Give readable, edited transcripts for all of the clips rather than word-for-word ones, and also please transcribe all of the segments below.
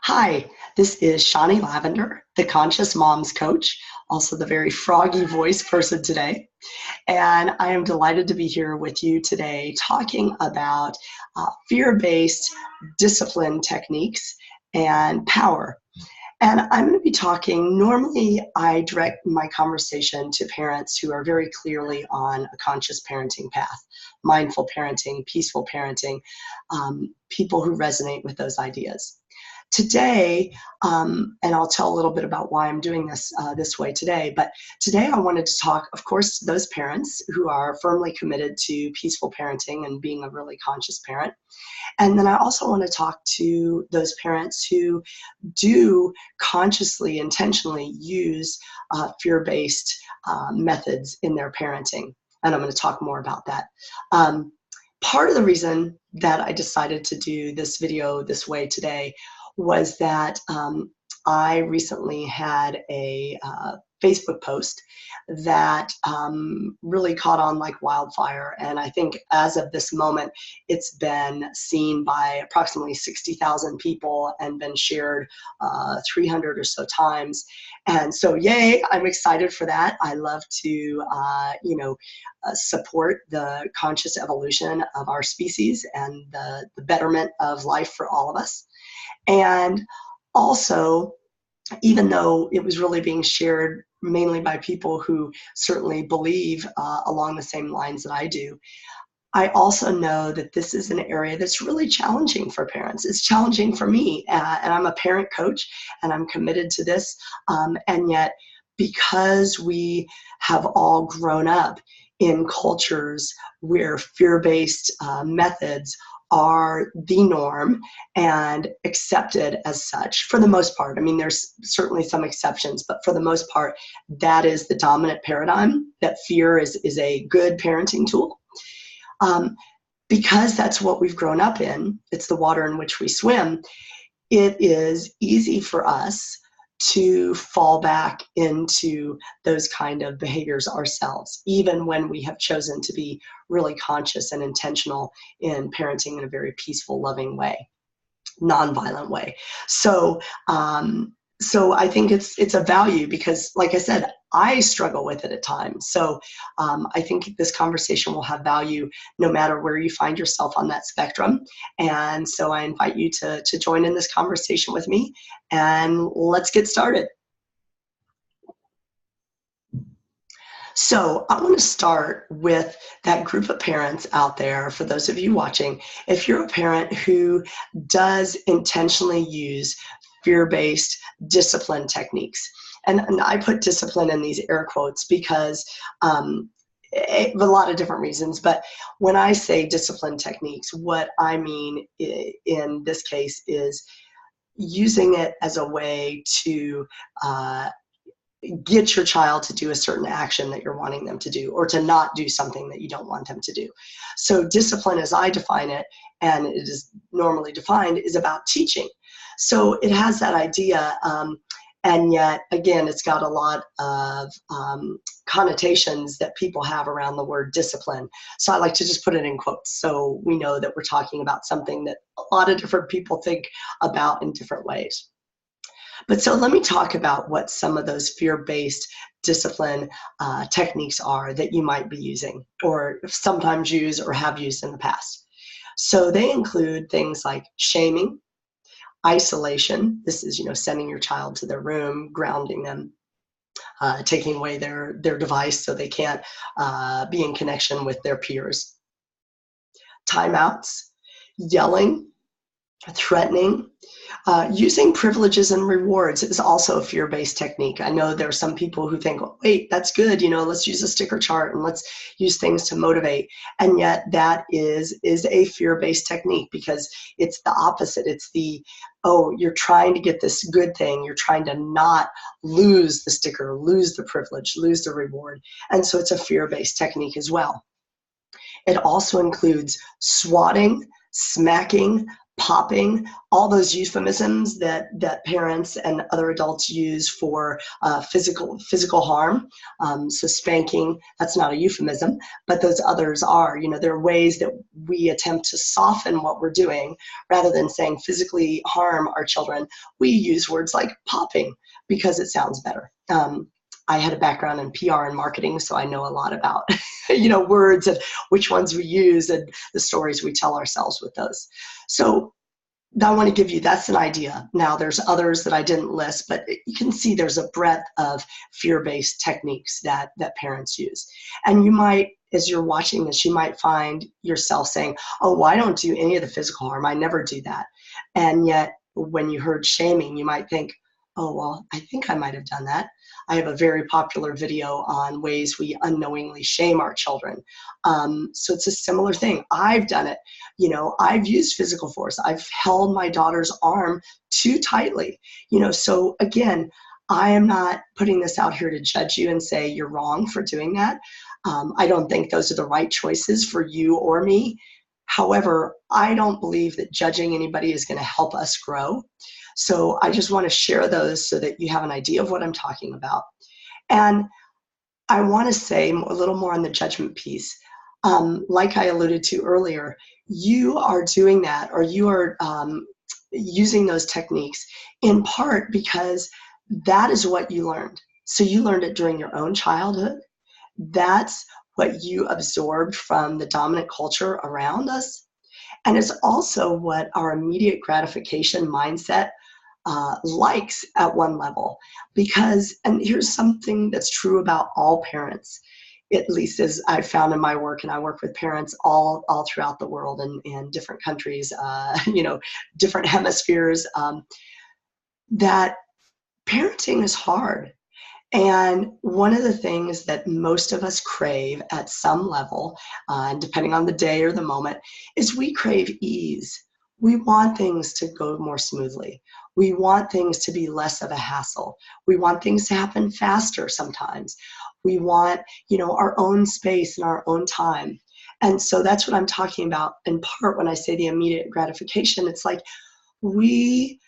Hi, this is Shawnee Lavender, the Conscious Moms Coach, also the very froggy voice person today. And I am delighted to be here with you today talking about fear-based discipline techniques and power. And I'm going to be talking, normally I direct my conversation to parents who are very clearly on a conscious parenting path, mindful parenting, peaceful parenting, people who resonate with those ideas. Today, and I'll tell a little bit about why I'm doing this way today, but today I wanted to talk, of course, to those parents who are firmly committed to peaceful parenting and being a really conscious parent. And then I also want to talk to those parents who do consciously, intentionally use fear-based methods in their parenting. And I'm going to talk more about that. Part of the reason that I decided to do this video this way today was that I recently had a Facebook post that really caught on like wildfire. And I think as of this moment, it's been seen by approximately 60,000 people and been shared 300 or so times. And so, yay, I'm excited for that. I love to, support the conscious evolution of our species and the betterment of life for all of us. And also, even though it was really being shared mainly by people who certainly believe along the same lines that I do, I also know that this is an area that's really challenging for parents. It's challenging for me, and I'm a parent coach, and I'm committed to this. And yet, because we have all grown up in cultures where fear-based methods are the norm and accepted as such for the most part. I mean, there's certainly some exceptions, but for the most part, that is the dominant paradigm, that fear is a good parenting tool. Because that's what we've grown up in, it's the water in which we swim, it is easy for us to fall back into those kind of behaviors ourselves, even when we have chosen to be really conscious and intentional in parenting in a very peaceful, loving way, nonviolent way. So I think it's a value because, like I said, I struggle with it at times. So I think this conversation will have value no matter where you find yourself on that spectrum. And so I invite you to join in this conversation with me, and let's get started. So I want to start with that group of parents out there. For those of you watching, if you're a parent who does intentionally use fear-based discipline techniques, and I put discipline in these air quotes because a lot of different reasons, but when I say discipline techniques, what I mean in this case is using it as a way to get your child to do a certain action that you're wanting them to do, or to not do something that you don't want them to do. So discipline, as I define it, and it is normally defined, is about teaching. So it has that idea, and yet, again, it's got a lot of connotations that people have around the word discipline. So I like to just put it in quotes so we know that we're talking about something that a lot of different people think about in different ways. But so let me talk about what some of those fear-based discipline techniques are that you might be using, or sometimes use or have used in the past. So they include things like shaming, isolation. This is, sending your child to their room, grounding them, taking away their device so they can't be in connection with their peers. Timeouts, yelling, threatening. Using privileges and rewards is also a fear-based technique. I know there are some people who think, oh, wait, that's good, let's use a sticker chart and let's use things to motivate. And yet that is a fear-based technique because it's the opposite. It's oh, you're trying to get this good thing. You're trying to not lose the sticker, lose the privilege, lose the reward. And so it's a fear-based technique as well. It also includes swatting, smacking, popping, all those euphemisms that parents and other adults use for physical harm. So spanking, that's not a euphemism, but those others are. There are ways that we attempt to soften what we're doing rather than saying physically harm our children. We use words like popping because it sounds better. I had a background in PR and marketing, so I know a lot about words and which ones we use and the stories we tell ourselves with those. So I want to give you, that's an idea. Now there's others that I didn't list, but you can see there's a breadth of fear-based techniques that parents use. And you might, as you're watching this, you might find yourself saying, oh, well, I don't do any of the physical harm. I never do that. And yet when you heard shaming, you might think, oh, well, I think I might have done that. I have a very popular video on ways we unknowingly shame our children. So it's a similar thing. I've done it. I've used physical force. I've held my daughter's arm too tightly. So again, I am not putting this out here to judge you and say you're wrong for doing that. I don't think those are the right choices for you or me. However, I don't believe that judging anybody is going to help us grow. So I just want to share those so that you have an idea of what I'm talking about. And I want to say a little more on the judgment piece. Like I alluded to earlier, you are doing that, or you are using those techniques in part because that is what you learned. So you learned it during your own childhood. That's what you absorbed from the dominant culture around us. And it's also what our immediate gratification mindset likes at one level. Because, and here's something that's true about all parents, at least as I've found in my work, and I work with parents all throughout the world and different countries, different hemispheres, that parenting is hard. And one of the things that most of us crave at some level, and depending on the day or the moment, is we crave ease. We want things to go more smoothly. We want things to be less of a hassle. We want things to happen faster sometimes. We want, our own space and our own time. And so that's what I'm talking about in part when I say the immediate gratification. It's like we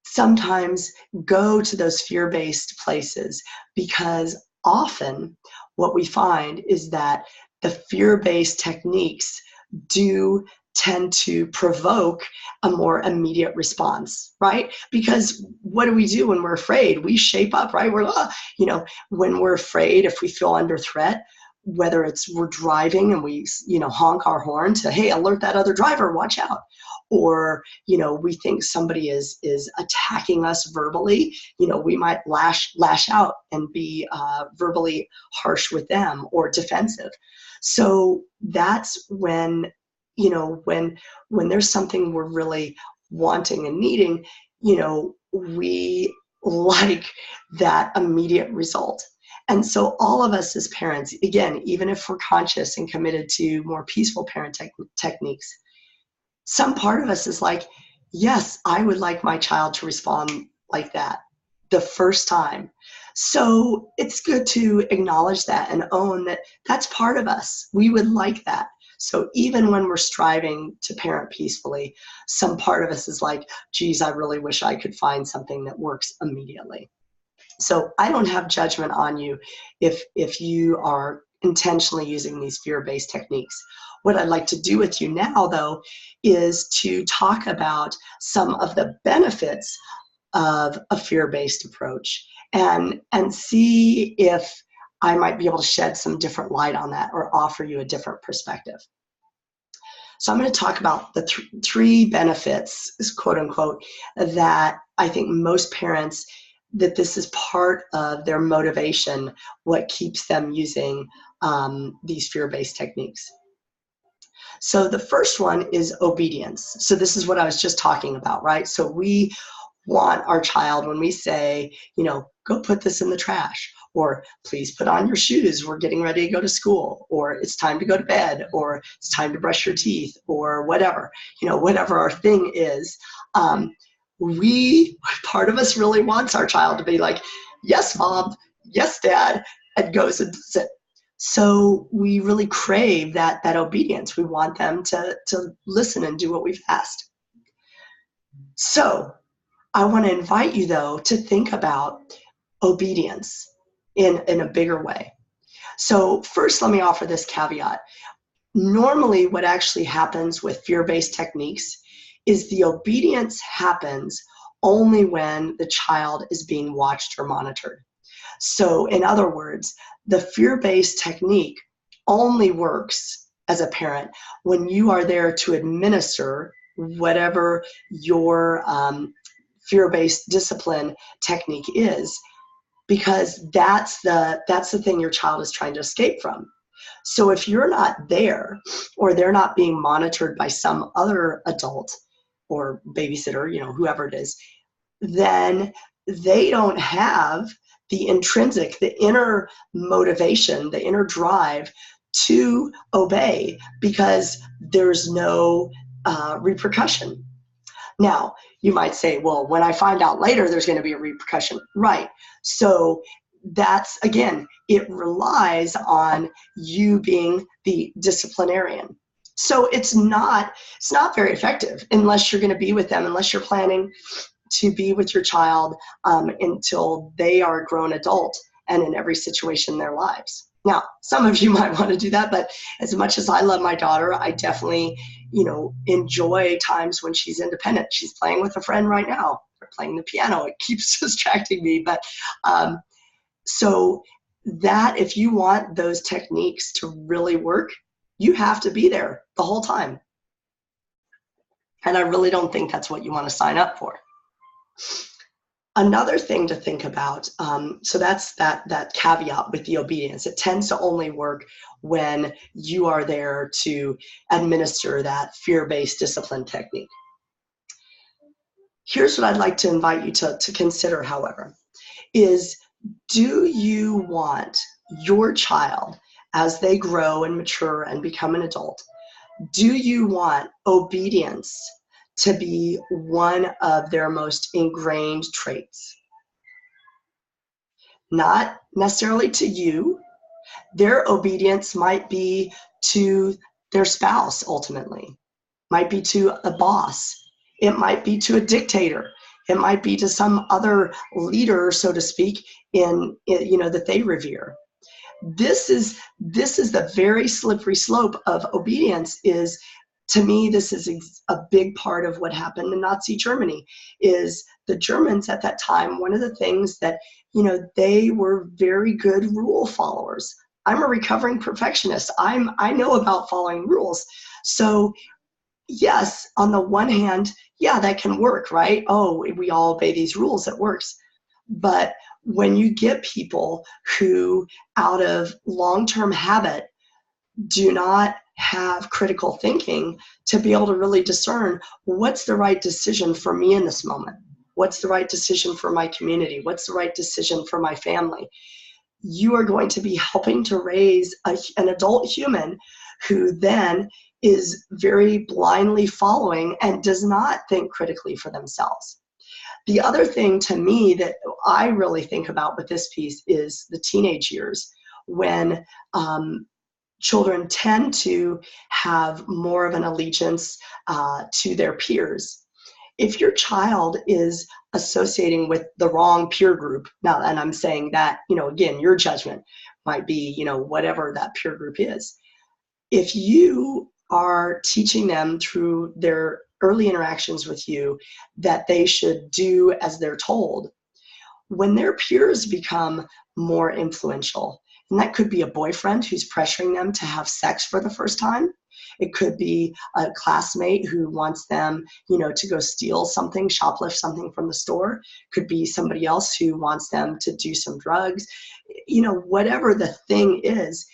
sometimes go to those fear-based places because often what we find is that the fear-based techniques do tend to provoke a more immediate response, right? Because what do we do when we're afraid? We shape up, right? When we're afraid, if we feel under threat, whether it's we're driving and we, honk our horn to, hey, alert that other driver, watch out. Or, we think somebody is attacking us verbally, we might lash out and be verbally harsh with them or defensive. So that's when, when there's something we're really wanting and needing, we like that immediate result. And so all of us as parents, again, even if we're conscious and committed to more peaceful parent techniques, some part of us is like, yes, I would like my child to respond like that the first time. So it's good to acknowledge that and own that that's part of us. We would like that. So even when we're striving to parent peacefully, some part of us is like, geez, I really wish I could find something that works immediately. So I don't have judgment on you if you are intentionally using these fear-based techniques. What I'd like to do with you now, though, is to talk about some of the benefits of a fear-based approach and see if I might be able to shed some different light on that or offer you a different perspective. So I'm going to talk about the three benefits, quote unquote, that I think most parents, that this is part of their motivation, what keeps them using these fear-based techniques. So the first one is obedience. So this is what I was just talking about, right? So we want our child, when we say, go put this in the trash, or please put on your shoes, we're getting ready to go to school, or it's time to go to bed, or it's time to brush your teeth, or whatever, whatever our thing is, part of us really wants our child to be like, yes, mom, yes, dad, and goes and does it. So we really crave that obedience. We want them to listen and do what we've asked. So I want to invite you, though, to think about obedience in a bigger way. So first, let me offer this caveat. Normally, what actually happens with fear-based techniques is the obedience happens only when the child is being watched or monitored. So in other words, the fear-based technique only works as a parent when you are there to administer whatever your fear-based discipline technique is, because that's the thing your child is trying to escape from. So if you're not there, or they're not being monitored by some other adult or babysitter, whoever it is, then they don't have the intrinsic, the inner motivation, the inner drive to obey, because there's no repercussion. Now, you might say, well, when I find out later, there's going to be a repercussion. Right. So that's, again, it relies on you being the disciplinarian. So it's not very effective unless you're going to be with them, unless you're planning to be with your child until they are a grown adult and in every situation in their lives. Now, some of you might want to do that, but as much as I love my daughter, I definitely, enjoy times when she's independent. She's playing with a friend right now. They're playing the piano. It keeps distracting me. But so that if you want those techniques to really work, you have to be there the whole time. And I really don't think that's what you want to sign up for. Another thing to think about, so that's that caveat with the obedience. It tends to only work when you are there to administer that fear-based discipline technique. Here's what I'd like to invite you to consider, however, is do you want your child, as they grow and mature and become an adult, do you want obedience to be one of their most ingrained traits? Not necessarily to you. Their obedience might be to their spouse, ultimately, might be to a boss. It might be to a dictator. It might be to some other leader, so to speak, that they revere. This is the very slippery slope of obedience. Is, to me, this is a big part of what happened in Nazi Germany. Is the Germans at that time, one of the things that, they were very good rule followers. I'm a recovering perfectionist. I know about following rules. So yes, on the one hand, yeah, that can work, right? Oh, we all obey these rules, it works. But when you get people who, out of long-term habit, do not have critical thinking to be able to really discern what's the right decision for me in this moment, what's the right decision for my community, what's the right decision for my family, you are going to be helping to raise an adult human who then is very blindly following and does not think critically for themselves. The other thing to me that I really think about with this piece is the teenage years, when children tend to have more of an allegiance to their peers. If your child is associating with the wrong peer group, now, and I'm saying that, again, your judgment might be, whatever that peer group is. If you are teaching them through their early interactions with you that they should do as they're told, when their peers become more influential, and that could be a boyfriend who's pressuring them to have sex for the first time. It could be a classmate who wants them, to go steal something, shoplift something from the store. Could be somebody else who wants them to do some drugs. Whatever the thing is,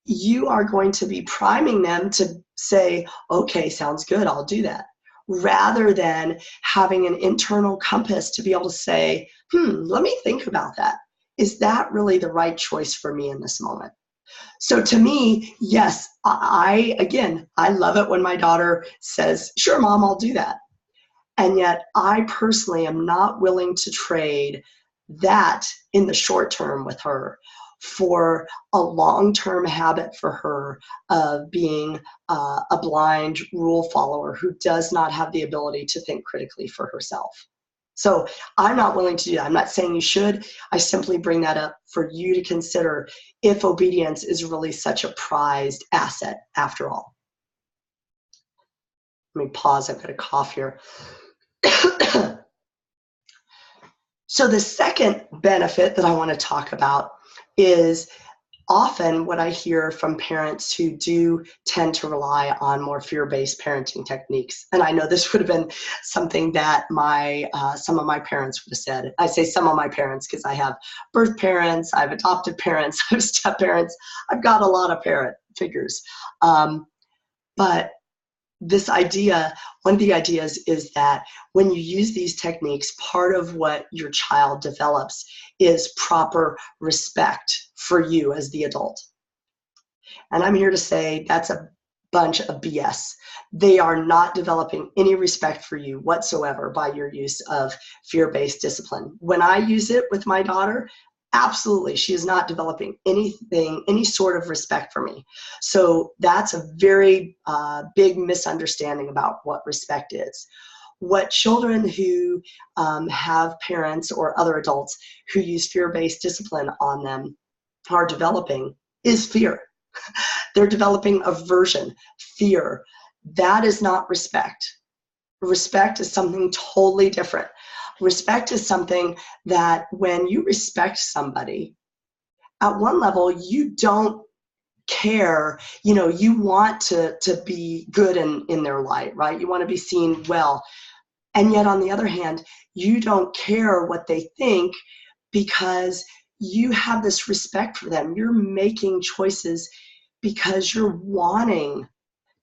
you are going to be priming them to say, okay, sounds good, I'll do that, rather than having an internal compass to be able to say, let me think about that. Is that really the right choice for me in this moment? So to me, yes, I love it when my daughter says, sure, Mom, I'll do that. And yet I personally am not willing to trade that in the short term with her for a long-term habit for her of being a blind rule follower who does not have the ability to think critically for herself. So I'm not willing to do that. I'm not saying you should. I simply bring that up for you to consider if obedience is really such a prized asset after all. Let me pause. I've got a cough here. So the second benefit that I want to talk about is often what I hear from parents who do tend to rely on more fear-based parenting techniques. And I know this would have been something that some of my parents would have said. I say some of my parents because I have birth parents, I have adopted parents, I have step parents. I've got a lot of parent figures. But this idea, one of the ideas is that when you use these techniques, part of what your child develops is proper respect for you as the adult. And I'm here to say that's a bunch of BS. They are not developing any respect for you whatsoever by your use of fear-based discipline. When I use it with my daughter, absolutely, she is not developing any sort of respect for me. So that's a very big misunderstanding about what respect is. What children who have parents or other adults who use fear-based discipline on them are developing is fear. They're developing aversion, fear. That is not respect. Respect is something totally different. Respect is something that when you respect somebody, at one level, you don't care, you want to be good in their light, right? You want to be seen well. And yet on the other hand, you don't care what they think because you have this respect for them. You're making choices because you're wanting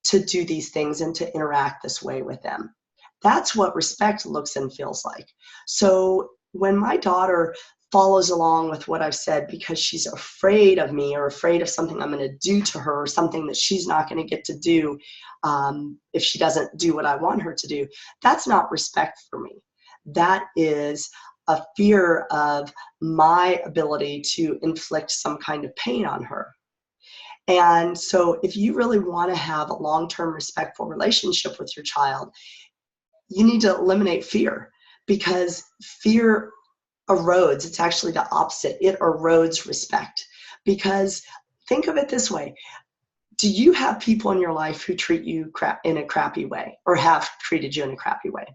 to do these things and to interact this way with them. That's what respect looks and feels like. So when my daughter follows along with what I've said because she's afraid of me or afraid of something I'm going to do to her or something that she's not going to get to do if she doesn't do what I want her to do, that's not respect for me. That is a fear of my ability to inflict some kind of pain on her. And so if you really want to have a long-term respectful relationship with your child, you need to eliminate fear, because fear erodes. It's actually the opposite. It erodes respect. Because think of it this way. Do you have people in your life who treat you in a crappy way or have treated you in a crappy way?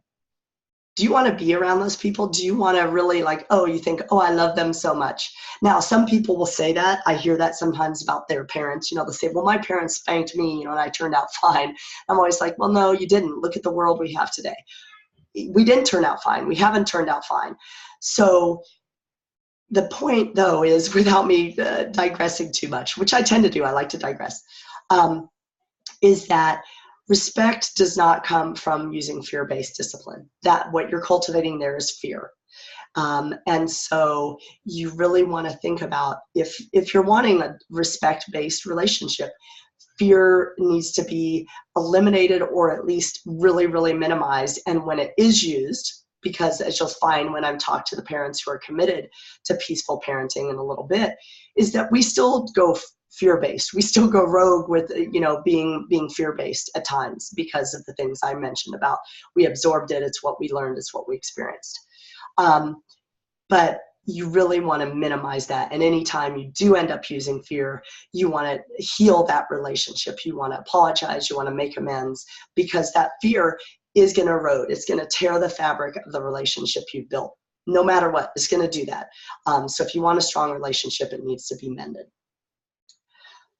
Do you want to be around those people? Do you want to really you think, oh, I love them so much? Now, some people will say that. I hear that sometimes about their parents. They'll say, well, my parents spanked me, and I turned out fine. I'm always like, well, no, you didn't. Look at the world we have today. We didn't turn out fine. We haven't turned out fine. So the point, though, is, without me digressing too much, which I tend to do, I like to digress, is that respect does not come from using fear-based discipline. That what you're cultivating there is fear. And so you really want to think about, if you're wanting a respect-based relationship, fear needs to be eliminated or at least really, really minimized. And when it is used, because as you'll find when I've talked to the parents who are committed to peaceful parenting in a little bit, is that we still go fear-based. We still go rogue with, being fear-based at times because of the things I mentioned about we absorbed it, it's what we learned, it's what we experienced. But you really want to minimize that. And anytime you do end up using fear, you want to heal that relationship. You want to apologize. You want to make amends, because that fear is going to erode. It's going to tear the fabric of the relationship you built. No matter what, it's going to do that. So if you want a strong relationship, it needs to be mended.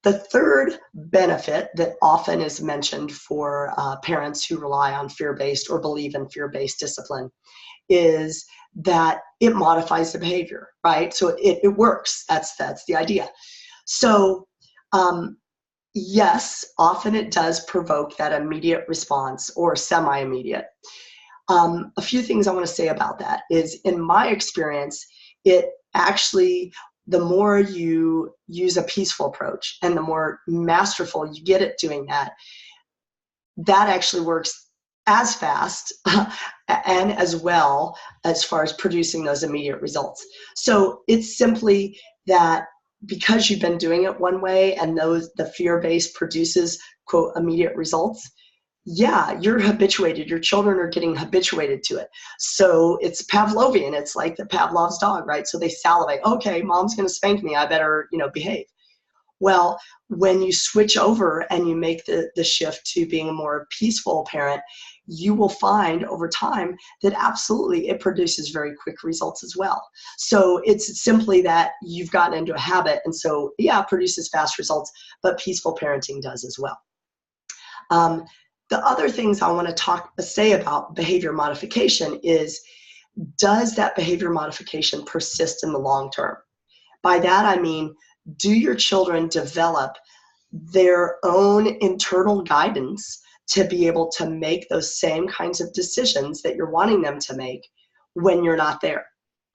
The third benefit that often is mentioned for parents who rely on fear-based or believe in fear-based discipline is that it modifies the behavior, right? So it works. That's the idea. So yes, often it does provoke that immediate response or semi-immediate. A few things I want to say about that is, in my experience, it actually, the more you use a peaceful approach and the more masterful you get at doing that, that actually works as fast and as well as far as producing those immediate results. So it's simply that because you've been doing it one way and the fear-based produces, quote, immediate results, yeah, you're habituated. Your children are getting habituated to it. So it's Pavlovian. It's like the Pavlov's dog, right? So they salivate. Okay, mom's going to spank me. I better, behave. Well, when you switch over and you make the shift to being a more peaceful parent, you will find over time that absolutely it produces very quick results as well. So it's simply that you've gotten into a habit. And so, yeah, it produces fast results, but peaceful parenting does as well. The other things I want to say about behavior modification is, does that behavior modification persist in the long term? By that, I mean, do your children develop their own internal guidance to be able to make those same kinds of decisions that you're wanting them to make when you're not there?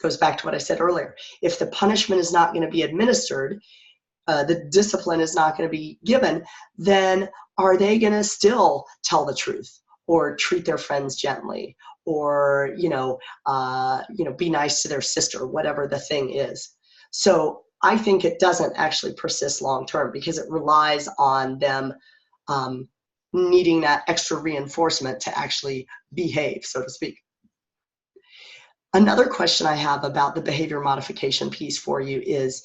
Goes back to what I said earlier. If the punishment is not going to be administered, the discipline is not going to be given, then are they going to still tell the truth or treat their friends gently or, be nice to their sister, whatever the thing is? So I think it doesn't actually persist long term because it relies on them needing that extra reinforcement to actually behave, so to speak. Another question I have about the behavior modification piece for you is,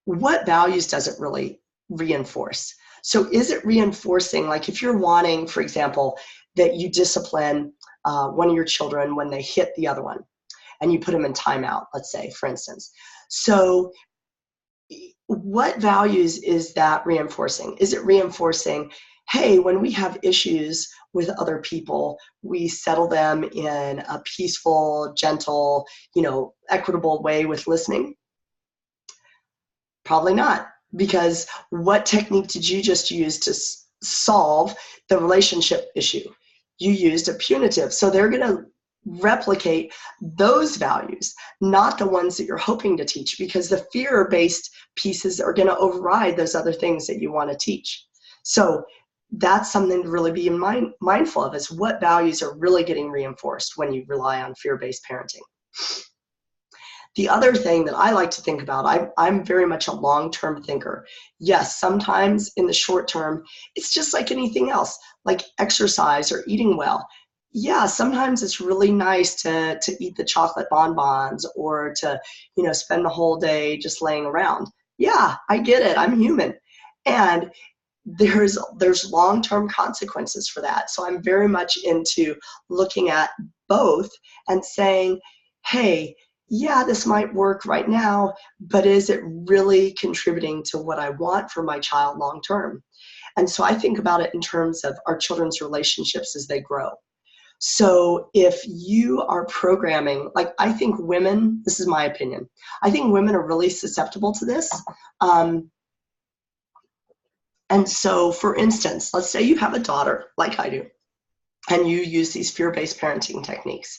what values does it really reinforce? So is it reinforcing, like if you're wanting, for example, that you discipline one of your children when they hit the other one and you put them in timeout, let's say, for instance. So what values is that reinforcing? Is it reinforcing, hey, when we have issues with other people, we settle them in a peaceful, gentle, equitable way with listening? Probably not, because what technique did you just use to solve the relationship issue? You used a punitive. So they're going to replicate those values, not the ones that you're hoping to teach, because the fear-based pieces are going to override those other things that you want to teach. So that's something to really be mindful of, is what values are really getting reinforced when you rely on fear-based parenting. The other thing that I like to think about, I'm very much a long-term thinker. Yes, sometimes in the short term, it's just like anything else, like exercise or eating well. Yeah, sometimes it's really nice to eat the chocolate bonbons or to, spend the whole day just laying around. Yeah, I get it. I'm human. And there's long-term consequences for that. So I'm very much into looking at both and saying, hey, yeah, this might work right now, but is it really contributing to what I want for my child long term? And so I think about it in terms of our children's relationships as they grow. So if you are programming, like I think women, this is my opinion, I think women are really susceptible to this. And so for instance, let's say you have a daughter like I do, and you use these fear-based parenting techniques.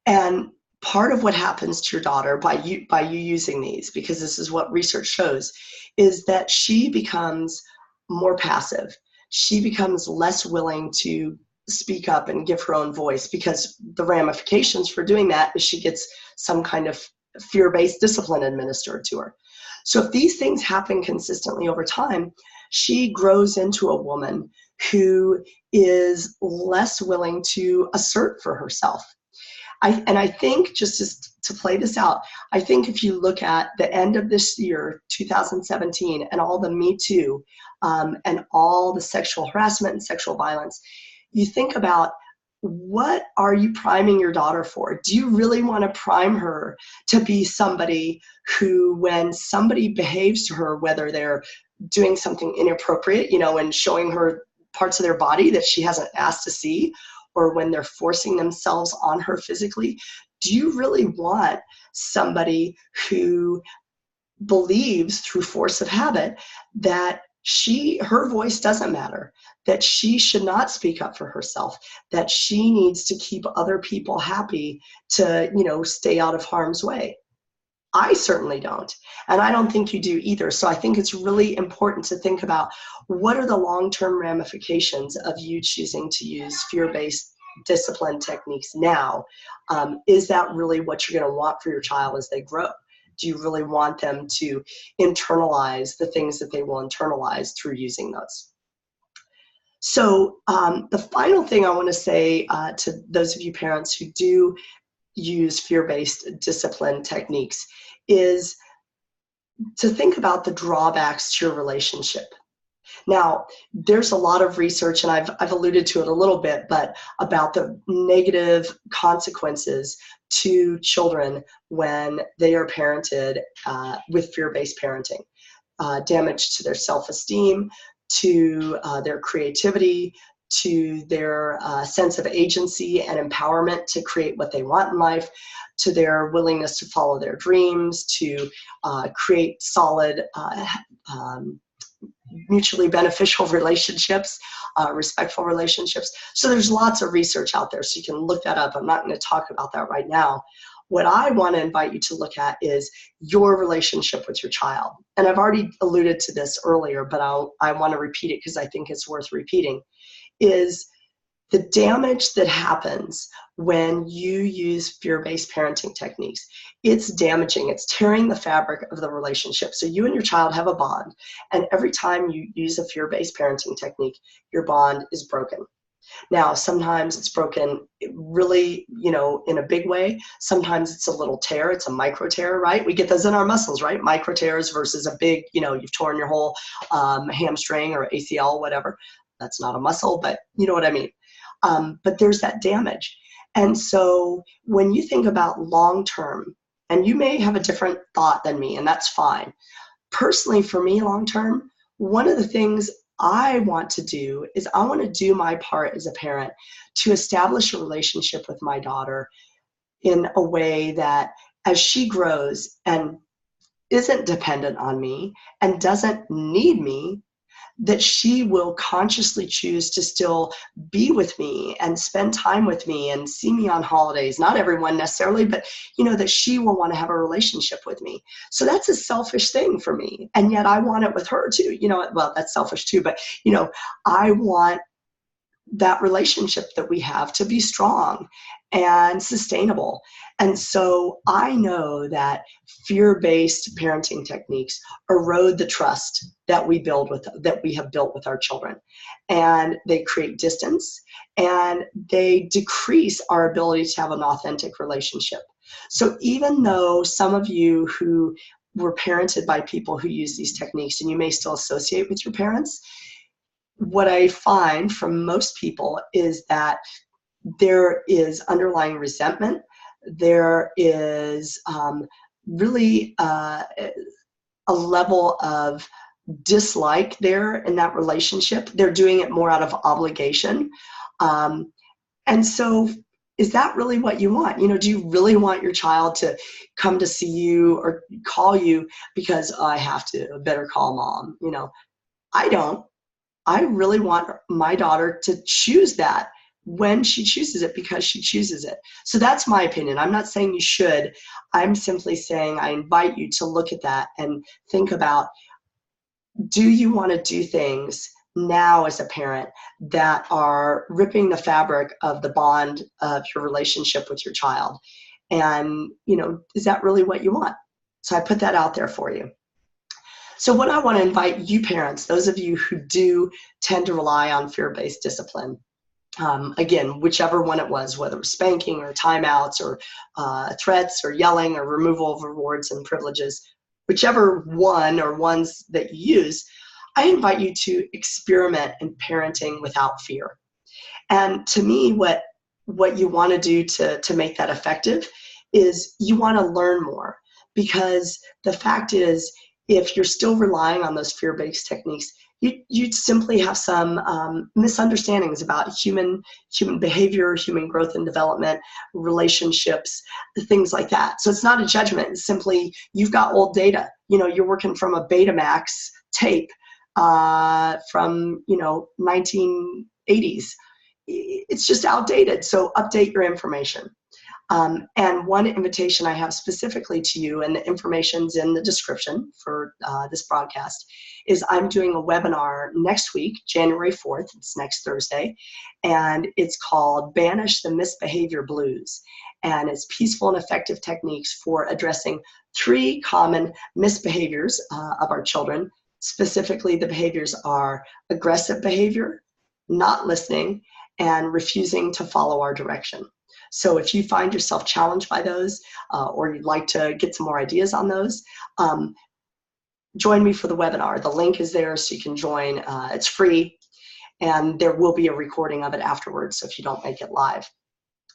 And part of what happens to your daughter by you using these, because this is what research shows, is that she becomes more passive. She becomes less willing to speak up and give her own voice, because the ramifications for doing that is she gets some kind of fear-based discipline administered to her. So if these things happen consistently over time, she grows into a woman who is less willing to assert for herself. I think, just to play this out, I think if you look at the end of this year, 2017, and all the Me Too and all the sexual harassment and sexual violence, you think about, what are you priming your daughter for? Do you really want to prime her to be somebody who, when somebody behaves to her, whether they're doing something inappropriate, and showing her parts of their body that she hasn't asked to see, or when they're forcing themselves on her physically, do you really want somebody who believes through force of habit that her voice doesn't matter, that she should not speak up for herself, that she needs to keep other people happy to, stay out of harm's way? I certainly don't. And I don't think you do either. So I think it's really important to think about, what are the long-term ramifications of you choosing to use fear-based discipline techniques now? Is that really what you're going to want for your child as they grow? do you really want them to internalize the things that they will internalize through using those? So the final thing I want to say to those of you parents who do use fear-based discipline techniques is to think about the drawbacks to your relationship. Now, there's a lot of research, and I've alluded to it a little bit, but about the negative consequences to children when they are parented with fear-based parenting. Damage to their self-esteem, to their creativity, to their sense of agency and empowerment to create what they want in life, to their willingness to follow their dreams, to create solid, mutually beneficial relationships, respectful relationships. So there's lots of research out there, so you can look that up. I'm not going to talk about that right now. What I want to invite you to look at is your relationship with your child. And I've already alluded to this earlier, but I want to repeat it because I think it's worth repeating, is the damage that happens when you use fear-based parenting techniques. It's damaging, it's tearing the fabric of the relationship. So you and your child have a bond, and every time you use a fear-based parenting technique, your bond is broken. Now, sometimes it's broken really, in a big way. Sometimes it's a little tear, it's a micro tear, right? We get those in our muscles, right? Micro tears versus a big, you've torn your whole hamstring or ACL, whatever. That's not a muscle, but you know what I mean. But there's that damage. And so when you think about long-term, and you may have a different thought than me, and that's fine. Personally, for me, long-term, one of the things I want to do is I want to do my part as a parent to establish a relationship with my daughter in a way that as she grows and isn't dependent on me and doesn't need me, that she will consciously choose to still be with me and spend time with me and see me on holidays. Not everyone necessarily, but that she will want to have a relationship with me. So that's a selfish thing for me. And yet I want it with her too. Well, that's selfish too, but I want that relationship that we have to be strong and sustainable. And so I know that fear-based parenting techniques erode the trust that we have built with our children. And they create distance, and they decrease our ability to have an authentic relationship. So even though some of you who were parented by people who use these techniques, and you may still associate with your parents, what I find from most people is that there is underlying resentment. There is really a level of dislike there in that relationship. They're doing it more out of obligation. And so is that really what you want? Do you really want your child to come to see you or call you because I better call mom? I don't. I really want my daughter to choose that when she chooses it, because she chooses it. So that's my opinion. I'm not saying you should. I'm simply saying I invite you to look at that and think about, do you want to do things now as a parent that are ripping the fabric of the bond of your relationship with your child? And, is that really what you want? So I put that out there for you. So what I want to invite you parents, those of you who do tend to rely on fear-based discipline, again, whichever one it was, whether it was spanking or timeouts or threats or yelling or removal of rewards and privileges, whichever one or ones that you use, I invite you to experiment in parenting without fear. And to me, what you want to do to make that effective is you want to learn more, because the fact is, if you're still relying on those fear-based techniques, you'd simply have some misunderstandings about human behavior, human growth and development, relationships, things like that. So it's not a judgment. It's simply you've got old data. You're working from a Betamax tape from 1980s. it's just outdated. So update your information. And one invitation I have specifically to you, and the information's in the description for this broadcast, is I'm doing a webinar next week, January 4th. It's next Thursday. And it's called Banish the Misbehavior Blues. And it's peaceful and effective techniques for addressing 3 common misbehaviors of our children. Specifically, the behaviors are aggressive behavior, not listening, and refusing to follow our direction. So if you find yourself challenged by those, or you'd like to get some more ideas on those, join me for the webinar. The link is there so you can join. It's free, and there will be a recording of it afterwards, so if you don't make it live.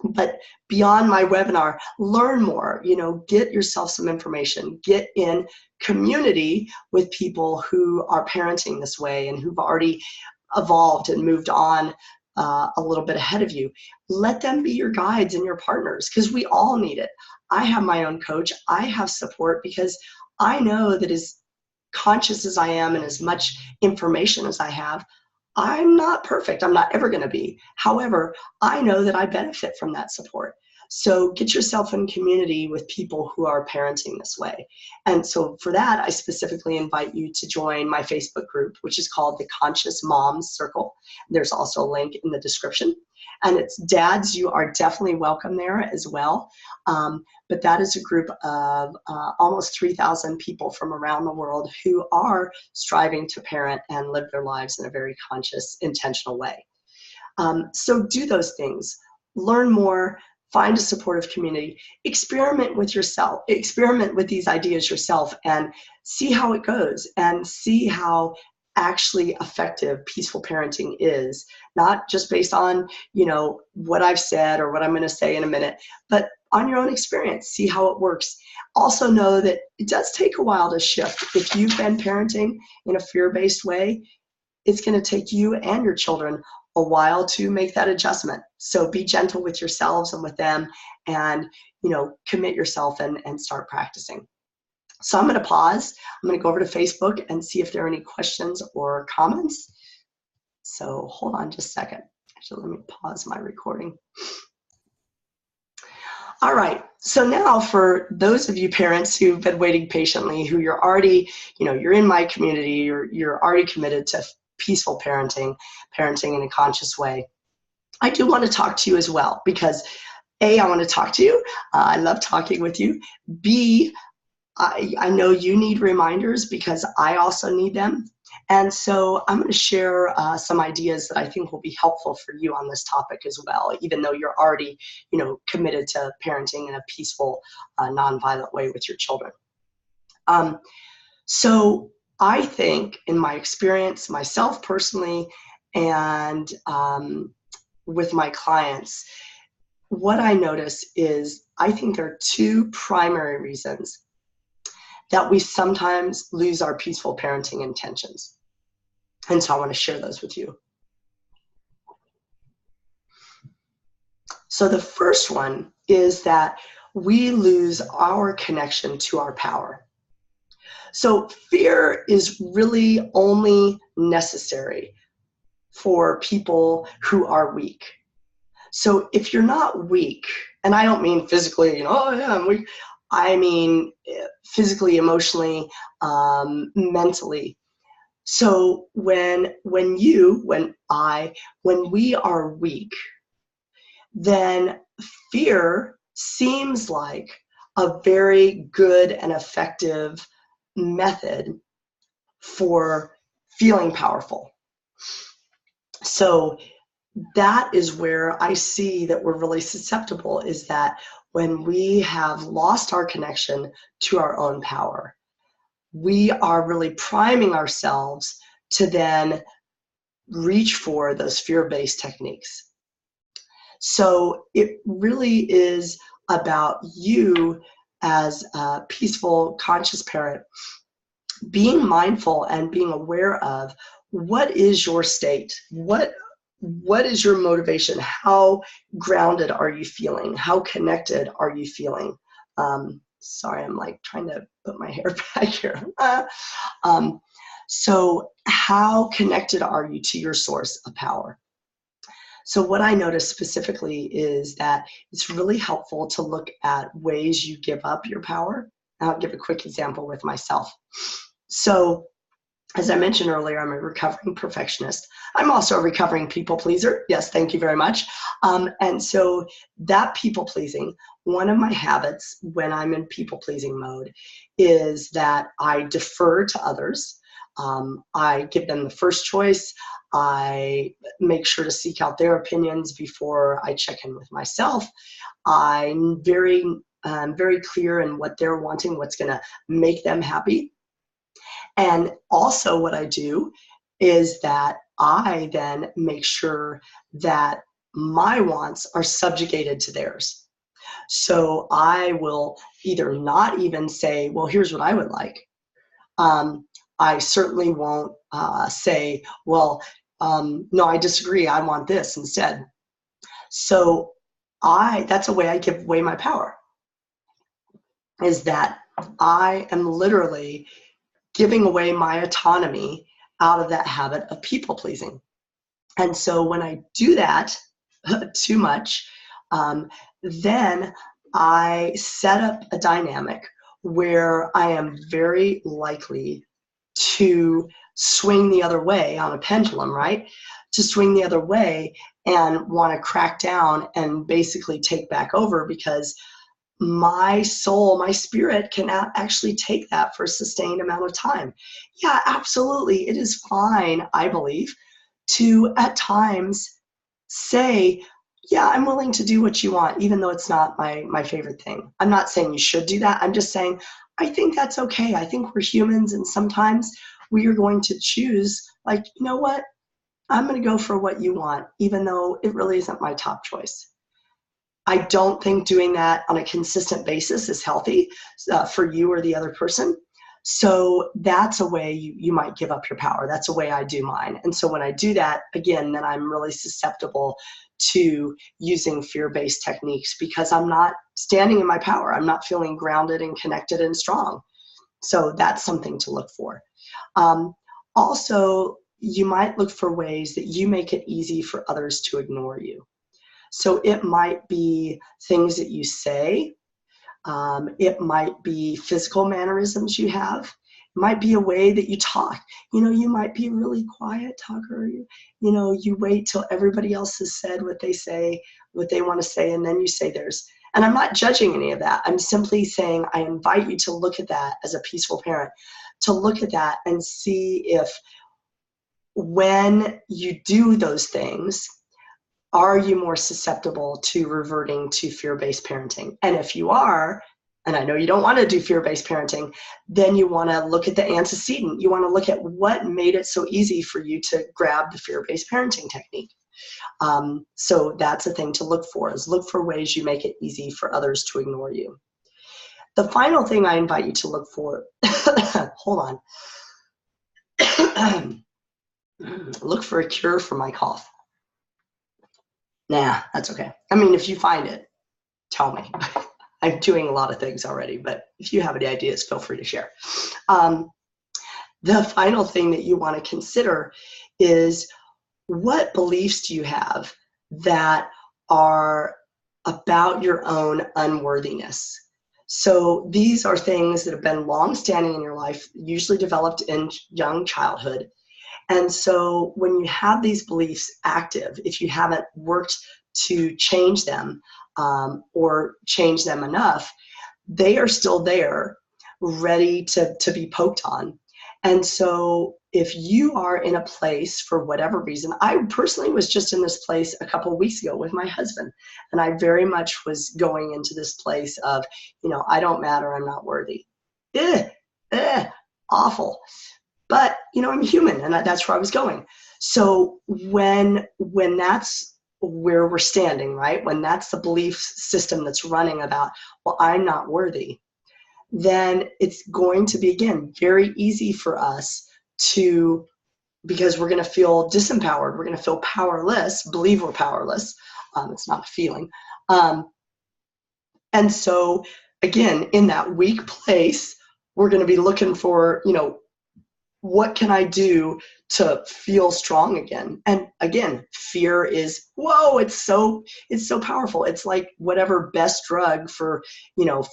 But beyond my webinar, learn more, get yourself some information, get in community with people who are parenting this way and who've already evolved and moved on a little bit ahead of you. Let them be your guides and your partners, because we all need it. I have my own coach. I have support because I know that as conscious as I am and as much information as I have, I'm not perfect. I'm not ever going to be. However, I know that I benefit from that support. So get yourself in community with people who are parenting this way. And so for that, I specifically invite you to join my Facebook group, which is called the Conscious Moms Circle. There's also a link in the description. And it's dads, you are definitely welcome there as well. But that is a group of almost 3,000 people from around the world who are striving to parent and live their lives in a very conscious, intentional way. So do those things. Learn more. Find a supportive community. Experiment with yourself. Experiment with these ideas yourself and see how it goes, and see how actually effective peaceful parenting is, not just based on what I've said or what I'm going to say in a minute, but on your own experience. See how it works. Also know that it does take a while to shift. If you've been parenting in a fear-based way, it's going to take you and your children a while to make that adjustment. So be gentle with yourselves and with them, and commit yourself and start practicing. So I'm going to pause. I'm going to go over to Facebook and see if there are any questions or comments. So hold on just a second. Actually, let me pause my recording. All right. So now for those of you parents who've been waiting patiently, who you're already, you're in my community, you're already committed to peaceful parenting in a conscious way, I do want to talk to you as well, because A, I want to talk to you. I love talking with you. B, I know you need reminders because I also need them. And so I'm going to share some ideas that I think will be helpful for you on this topic as well, even though you're already, committed to parenting in a peaceful, nonviolent way with your children. So I think, in my experience, myself personally, and with my clients, what I notice is I think there are 2 primary reasons that we sometimes lose our peaceful parenting intentions. And so I want to share those with you. So the first one is that we lose our connection to our power. So fear is really only necessary for people who are weak. So if you're not weak, and I don't mean physically, oh yeah, I'm weak. I mean physically, emotionally, mentally. So when we are weak, then fear seems like a very good and effective method for feeling powerful. So that is where I see that we're really susceptible, is that when we have lost our connection to our own power, we are really priming ourselves to then reach for those fear-based techniques. So it really is about you as a peaceful, conscious parent being mindful and being aware of what is your state, what is your motivation, how grounded are you feeling, how connected are you feeling. Sorry, I'm like trying to put my hair back here. So how connected are you to your source of power? So what I noticed specifically is that it's really helpful to look at ways you give up your power. I'll give a quick example with myself. So as I mentioned earlier, I'm a recovering perfectionist. I'm also a recovering people pleaser. Yes, thank you very much. And so that people pleasing, one of my habits when I'm in people pleasing mode is that I defer to others. I give them the first choice. I make sure to seek out their opinions before I check in with myself. I'm very clear in what they're wanting, what's going to make them happy. And also what I do is that I then make sure that my wants are subjugated to theirs. So I will either not even say, well, here's what I would like. I certainly won't say, well, no, I disagree. I want this instead. So that's a way I give away my power, is that I am literally giving away my autonomy out of that habit of people pleasing. And so when I do that too much, then I set up a dynamic where I am very likely to swing the other way on a pendulum, right? To swing the other way and want to crack down and basically take back over, because my soul, my spirit cannot actually take that for a sustained amount of time. Yeah, absolutely. It is fine, I believe, to at times say, yeah, I'm willing to do what you want, even though it's not my favorite thing. I'm not saying you should do that. I'm just saying, I think that's okay. I think we're humans, and sometimes we are going to choose, like, you know what? I'm going to go for what you want, even though it really isn't my top choice. I don't think doing that on a consistent basis is healthy for you or the other person. So that's a way you might give up your power. That's a way I do mine. And so when I do that, again, then I'm really susceptible to using fear-based techniques, because I'm not standing in my power. I'm not feeling grounded and connected and strong. So that's something to look for. Also, you might look for ways that you make it easy for others to ignore you. So it might be things that you say. It might be physical mannerisms you have. It might be a way that you talk. You might be a really quiet talker. You wait till everybody else has said what they say, what they want to say, and then you say theirs. And I'm not judging any of that. I'm simply saying I invite you to look at that as a peaceful parent, to look at that and see if when you do those things, are you more susceptible to reverting to fear-based parenting? And if you are, and I know you don't want to do fear-based parenting, then you want to look at the antecedent. You want to look at what made it so easy for you to grab the fear-based parenting technique. So that's a thing to look for, is look for ways you make it easy for others to ignore you. The final thing I invite you to look for, hold on, look for a cure for my cough. Nah, that's okay. I mean, if you find it, tell me. I'm doing a lot of things already, but if you have any ideas, feel free to share. The final thing that you want to consider is, what beliefs do you have that are about your own unworthiness? So these are things that have been long-standing in your life, usually developed in young childhood. And so when you have these beliefs active, if you haven't worked to change them or change them enough, they are still there, ready to be poked on. And so if you are in a place, for whatever reason, I personally was just in this place a couple of weeks ago with my husband, and I very much was going into this place of, I don't matter, I'm not worthy. Awful. But, I'm human, and that's where I was going. So when that's where we're standing, right? When that's the belief system that's running about, well, I'm not worthy, then it's going to be, again, very easy for us to, because we're going to feel disempowered, we're going to feel powerless, believe we're powerless. It's not a feeling. And so, again, in that weak place, we're going to be looking for, what can I do to feel strong again? And again, fear is, whoa, it's so powerful. It's like whatever best drug for,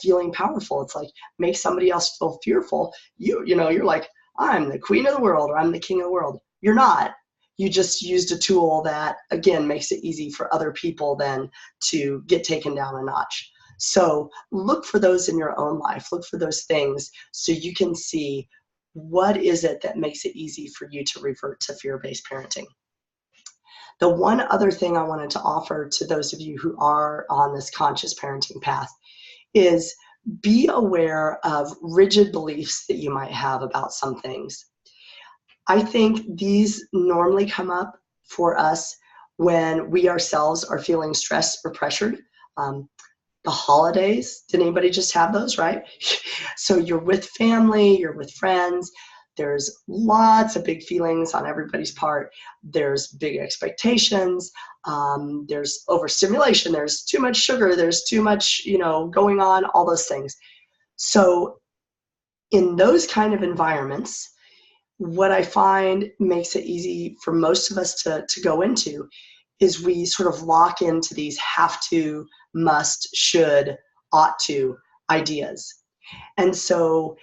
feeling powerful. It's like, make somebody else feel fearful. You're like, I'm the queen of the world, or I'm the king of the world. You're not. You just used a tool that, again, makes it easy for other people then to get taken down a notch. So look for those in your own life. Look for those things so you can see, what is it that makes it easy for you to revert to fear-based parenting? The one other thing I wanted to offer to those of you who are on this conscious parenting path is be aware of rigid beliefs that you might have about some things. I think these normally come up for us when we ourselves are feeling stressed or pressured. The holidays, did anybody just have those, right? So you're with family, you're with friends, there's lots of big feelings on everybody's part. There's big expectations, there's overstimulation, there's too much sugar, there's too much, going on, all those things. So in those kind of environments, what I find makes it easy for most of us to go into is we sort of lock into these have to, must, should, ought to ideas. And so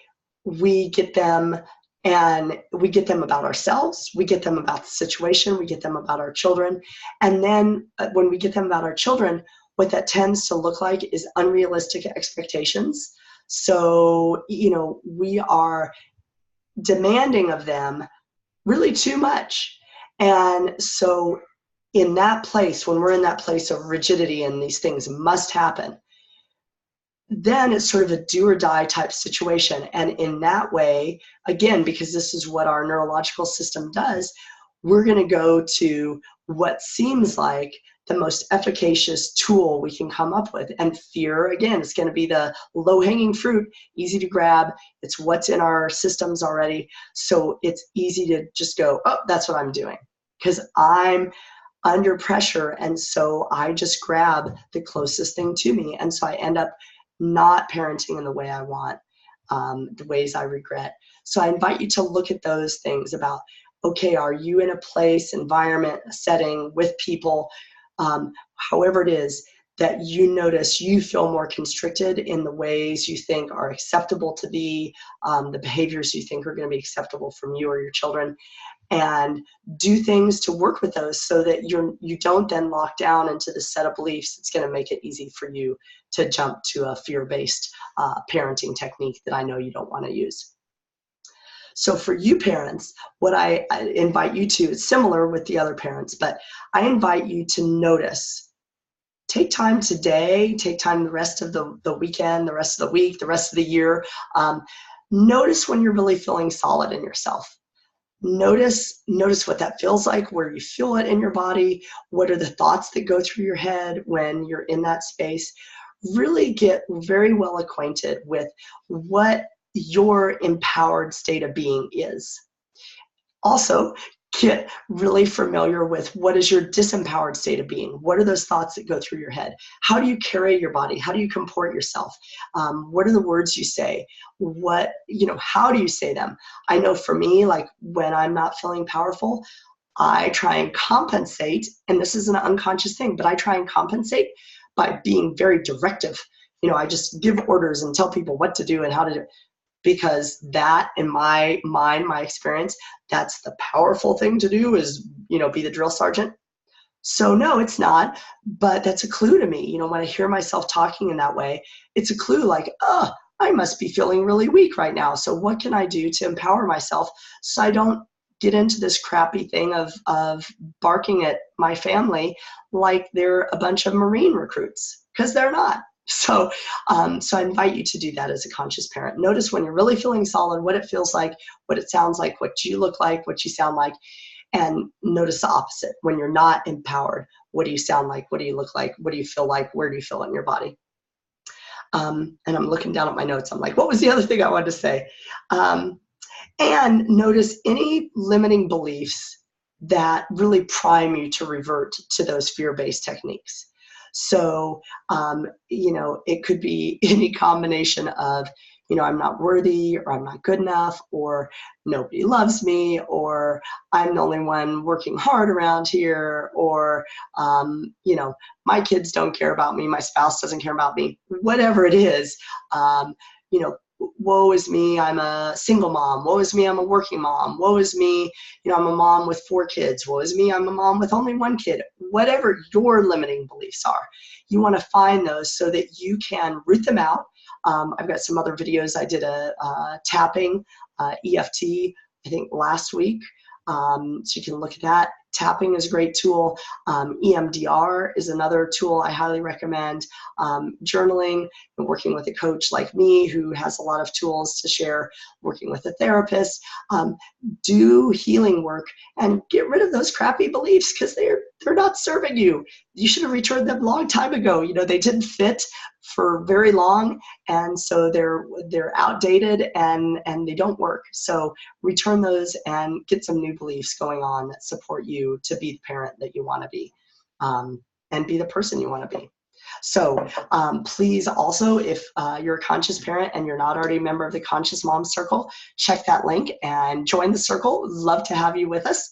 we get them, and we get them about ourselves, we get them about the situation, we get them about our children. And then when we get them about our children, what that tends to look like is unrealistic expectations. So, we are demanding of them really too much. And so in that place, when we're in that place of rigidity and these things must happen, then it's sort of a do or die type situation. And in that way, again, because this is what our neurological system does, we're going to go to what seems like the most efficacious tool we can come up with. And fear, again, is going to be the low-hanging fruit, easy to grab. It's what's in our systems already. So it's easy to just go, oh, that's what I'm doing, because I'm under pressure. And so I just grab the closest thing to me. And so I end up not parenting in the way I want, the ways I regret. So I invite you to look at those things about, okay, are you in a place, environment, a setting with people, however it is, that you notice you feel more constricted in the ways you think are acceptable to be, the behaviors you think are going to be acceptable from you or your children, and do things to work with those so that you don't then lock down into the set of beliefs that's going to make it easy for you to jump to a fear-based parenting technique that I know you don't want to use. So for you parents, what I invite you to, it's similar with the other parents, but I invite you to notice. Take time today, take time the rest of the weekend, the rest of the week, the rest of the year. Notice when you're really feeling solid in yourself. Notice what that feels like, where you feel it in your body. What are the thoughts that go through your head when you're in that space? Really get very well acquainted with what your empowered state of being is. Also, get really familiar with what is your disempowered state of being. What are those thoughts that go through your head? How do you carry your body? How do you comport yourself? What are the words you say? How do you say them? I know for me, like when I'm not feeling powerful, I try and compensate, and this is an unconscious thing, but I try and compensate by being very directive. I just give orders and tell people what to do and how to do it. Because that, in my mind, my experience, that's the powerful thing to do is, be the drill sergeant. So no, it's not, but that's a clue to me. When I hear myself talking in that way, it's a clue like, oh, I must be feeling really weak right now. So what can I do to empower myself so I don't get into this crappy thing of barking at my family like they're a bunch of Marine recruits, because they're not. So I invite you to do that as a conscious parent. Notice when you're really feeling solid, what it feels like, what it sounds like, what you look like, what you sound like, and notice the opposite. When you're not empowered, what do you sound like? What do you look like? What do you feel like? Where do you feel it in your body? And I'm looking down at my notes. I'm like, what was the other thing I wanted to say? And notice any limiting beliefs that really prime you to revert to those fear-based techniques. So, it could be any combination of I'm not worthy, or I'm not good enough, or nobody loves me, or I'm the only one working hard around here, or, my kids don't care about me, my spouse doesn't care about me, whatever it is, you know, woe is me, I'm a single mom. Woe is me, I'm a working mom. Woe is me, I'm a mom with 4 kids. Woe is me, I'm a mom with only 1 kid. Whatever your limiting beliefs are, you want to find those so that you can root them out. I've got some other videos. I did a tapping, EFT, I think last week. So you can look at that. Tapping is a great tool. EMDR is another tool I highly recommend. Journaling, and working with a coach like me who has a lot of tools to share, working with a therapist. Do healing work and get rid of those crappy beliefs because they're not serving you. You should have returned them a long time ago. They didn't fit for very long, and so they're outdated and they don't work. So return those and get some new beliefs going on that support you to be the parent that you want to be, and be the person you want to be. So please also, if you're a conscious parent and you're not already a member of the Conscious Mom Circle, check that link and join the circle. Love to have you with us.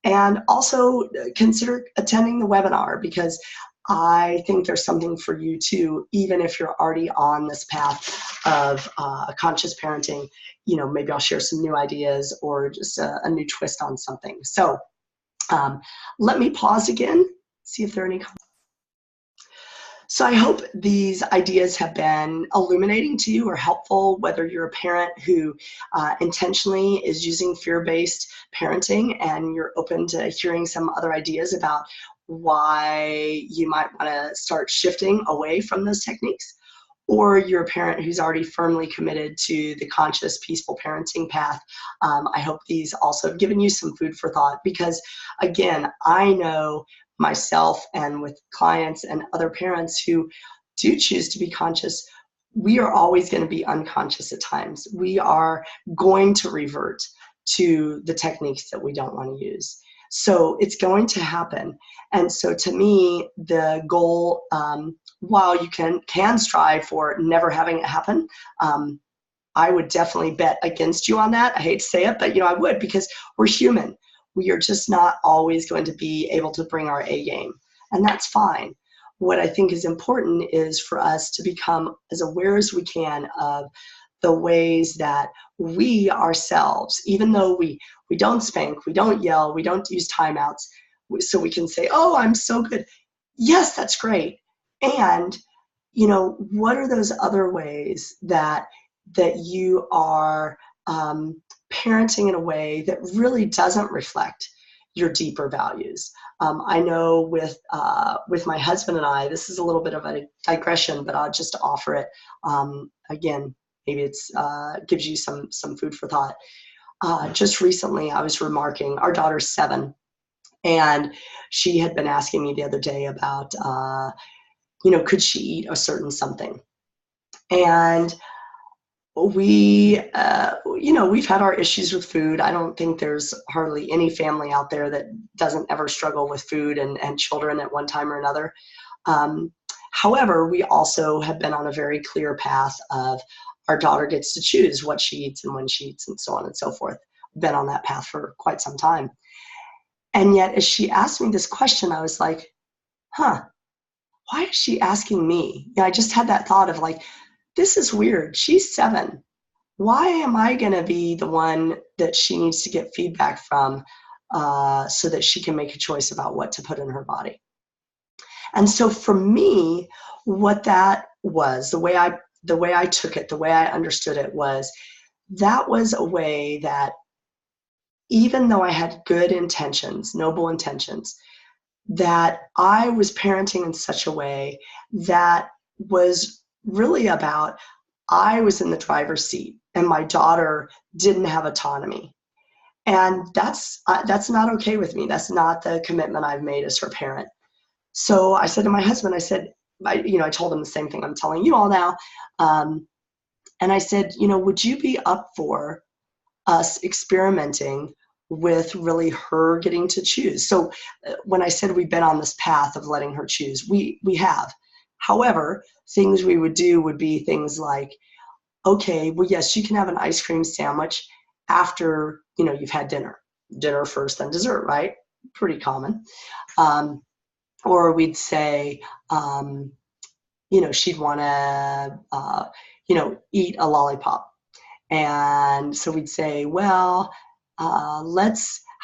And also consider attending the webinar, because I think there's something for you too, even if you're already on this path of conscious parenting. Maybe I'll share some new ideas or just a new twist on something. So let me pause again, see if there are any comments. So I hope these ideas have been illuminating to you or helpful, whether you're a parent who intentionally is using fear-based parenting and you're open to hearing some other ideas about why you might want to start shifting away from those techniques, or you're a parent who's already firmly committed to the conscious, peaceful parenting path. I hope these also have given you some food for thought, because again, I know myself and with clients and other parents who do choose to be conscious, we are always going to be unconscious at times. We are going to revert to the techniques that we don't want to use. So it's going to happen. And so to me, the goal, while you can strive for never having it happen, I would definitely bet against you on that. I hate to say it, but I would, because we're human. We are just not always going to be able to bring our A game, and that's fine. What I think is important is for us to become as aware as we can of the ways that we ourselves, even though we don't spank, we don't yell, we don't use timeouts, so we can say, oh, I'm so good. Yes, that's great. And, what are those other ways that you are parenting in a way that really doesn't reflect your deeper values? I know with my husband and I, this is a little bit of a digression, but I'll just offer it. Again, maybe it's gives you some food for thought. Just recently, I was remarking, our daughter's 7, and she had been asking me the other day about, could she eat a certain something? And we've had our issues with food. I don't think there's hardly any family out there that doesn't ever struggle with food and children at one time or another. However, we also have been on a very clear path of our daughter gets to choose what she eats and when she eats and so on and so forth. Been on that path for quite some time. And yet, as she asked me this question, I was like, why is she asking me? I just had that thought of like, this is weird. She's 7. Why am I going to be the one that she needs to get feedback from so that she can make a choice about what to put in her body? And so for me, what that was, the way I took it, the way I understood it was, that was a way that even though I had good intentions, noble intentions, that I was parenting in such a way that was really about, I was in the driver's seat and my daughter didn't have autonomy. And that's not okay with me. That's not the commitment I've made as her parent. So I said to my husband, I told him the same thing I'm telling you all now. And I said, would you be up for us experimenting with really her getting to choose? So when I said we've been on this path of letting her choose, we have. However, things we would do would be things like, okay, well, yes, you can have an ice cream sandwich after, you've had dinner. Dinner first, then dessert, right? Pretty common. Or we'd say, she'd want to, eat a lollipop. And so we'd say, well, how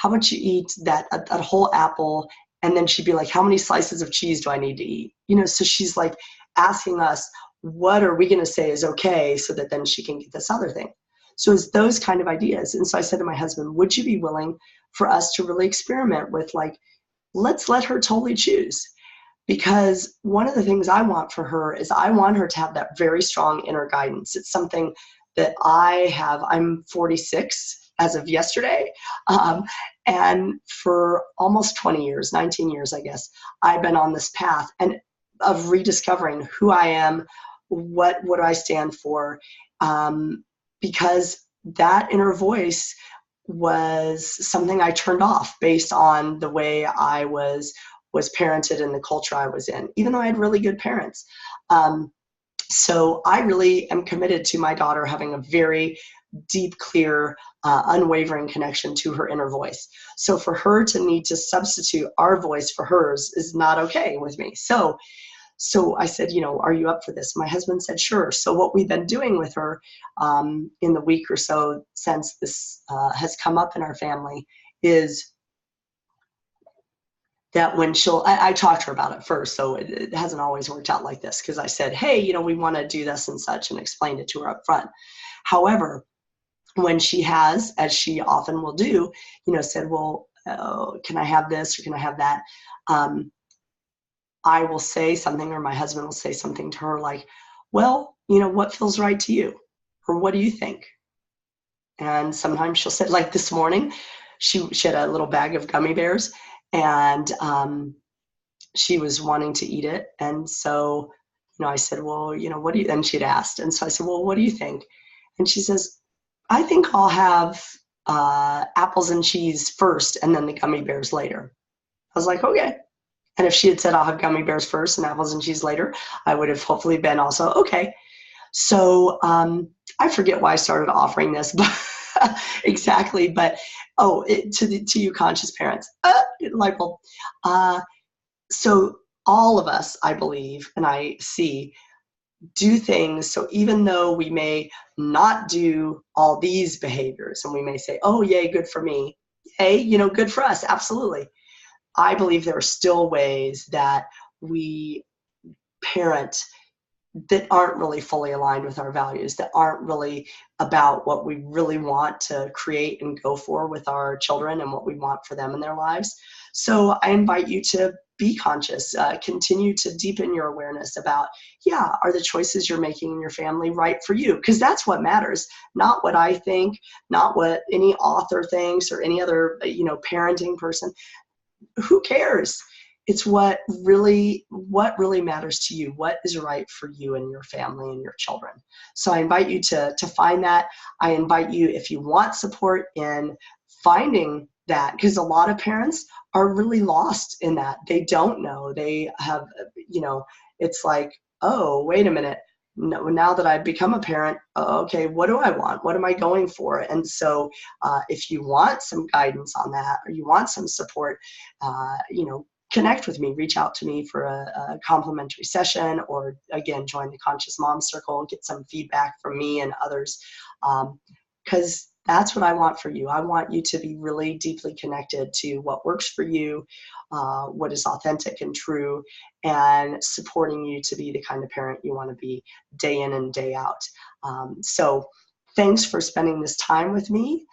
about you eat that whole apple? And then she'd be like, how many slices of cheese do I need to eat? So she's like asking us, what are we going to say is okay, so that then she can get this other thing. So it's those kind of ideas. And so I said to my husband, would you be willing for us to really experiment with, like, let's let her totally choose? Because one of the things I want for her is I want her to have that very strong inner guidance. It's something that I have. I'm 46 as of yesterday. And for almost 20 years, 19 years, I guess, I've been on this path and of rediscovering who I am, what do I stand for, because that inner voice was something I turned off based on the way I was parented in the culture I was in, even though I had really good parents. So I really am committed to my daughter having a very deep, clear, unwavering connection to her inner voice. So for her to need to substitute our voice for hers is not okay with me. So I said, are you up for this? My husband said, sure. So what we've been doing with her in the week or so since this has come up in our family is that when I talked to her about it first, so it hasn't always worked out like this, because I said, hey, we want to do this and such, and explained it to her up front. However, when she has, as she often will do, said, well, can I have this or can I have that? I will say something, or my husband will say something to her like, well, what feels right to you? Or what do you think? And sometimes she'll say, like this morning, she had a little bag of gummy bears, and she was wanting to eat it. And so, I said, well, what do you, and she'd asked. And so I said, well, what do you think? And she says, I think I'll have apples and cheese first and then the gummy bears later. I was like, okay. And if she had said, I'll have gummy bears first and apples and cheese later, I would have hopefully been also, okay. So I forget why I started offering this, but exactly. But, to you conscious parents, light bulb. So all of us, I believe, and I see, do things. So even though we may not do all these behaviors, and we may say, oh, yay, good for me. Hey, good for us. Absolutely. I believe there are still ways that we parent that aren't really fully aligned with our values, that aren't really about what we really want to create and go for with our children and what we want for them in their lives. So I invite you to be conscious, continue to deepen your awareness about, are the choices you're making in your family right for you? Because that's what matters, not what I think, not what any author thinks or any other, parenting person. Who cares? It's what really matters to you, what is right for you and your family and your children. So I invite you to find that. I invite you, if you want support in finding that, because a lot of parents are really lost in that. They don't know. They have, it's like, oh, wait a minute. No, now that I've become a parent, okay, what do I want? What am I going for? And so if you want some guidance on that, or you want some support, connect with me, reach out to me for a complimentary session, or again, join the Conscious Mom Circle, get some feedback from me and others. Because that's what I want for you. I want you to be really deeply connected to what works for you, what is authentic and true, and supporting you to be the kind of parent you want to be day in and day out. So thanks for spending this time with me.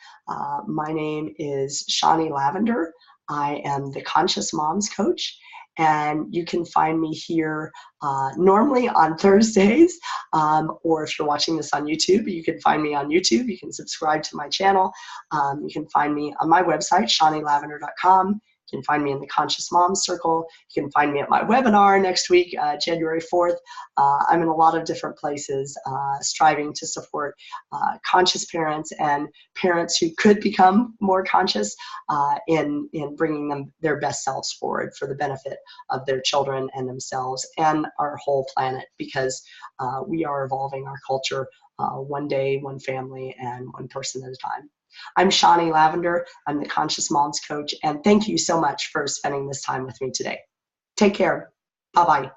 My name is Shawnee Lavender. I am the Conscious Moms Coach, and you can find me here normally on Thursdays, or if you're watching this on YouTube, you can find me on YouTube. You can subscribe to my channel. You can find me on my website, ShawneeLavender.com. You can find me in the Conscious Moms Circle. You can find me at my webinar next week, January 4th. I'm in a lot of different places striving to support conscious parents and parents who could become more conscious in bringing them their best selves forward for the benefit of their children and themselves and our whole planet, because we are evolving our culture one day, one family, and one person at a time. I'm Shawnee Lavender. I'm the Conscious Moms Coach, and thank you so much for spending this time with me today. Take care. Bye-bye.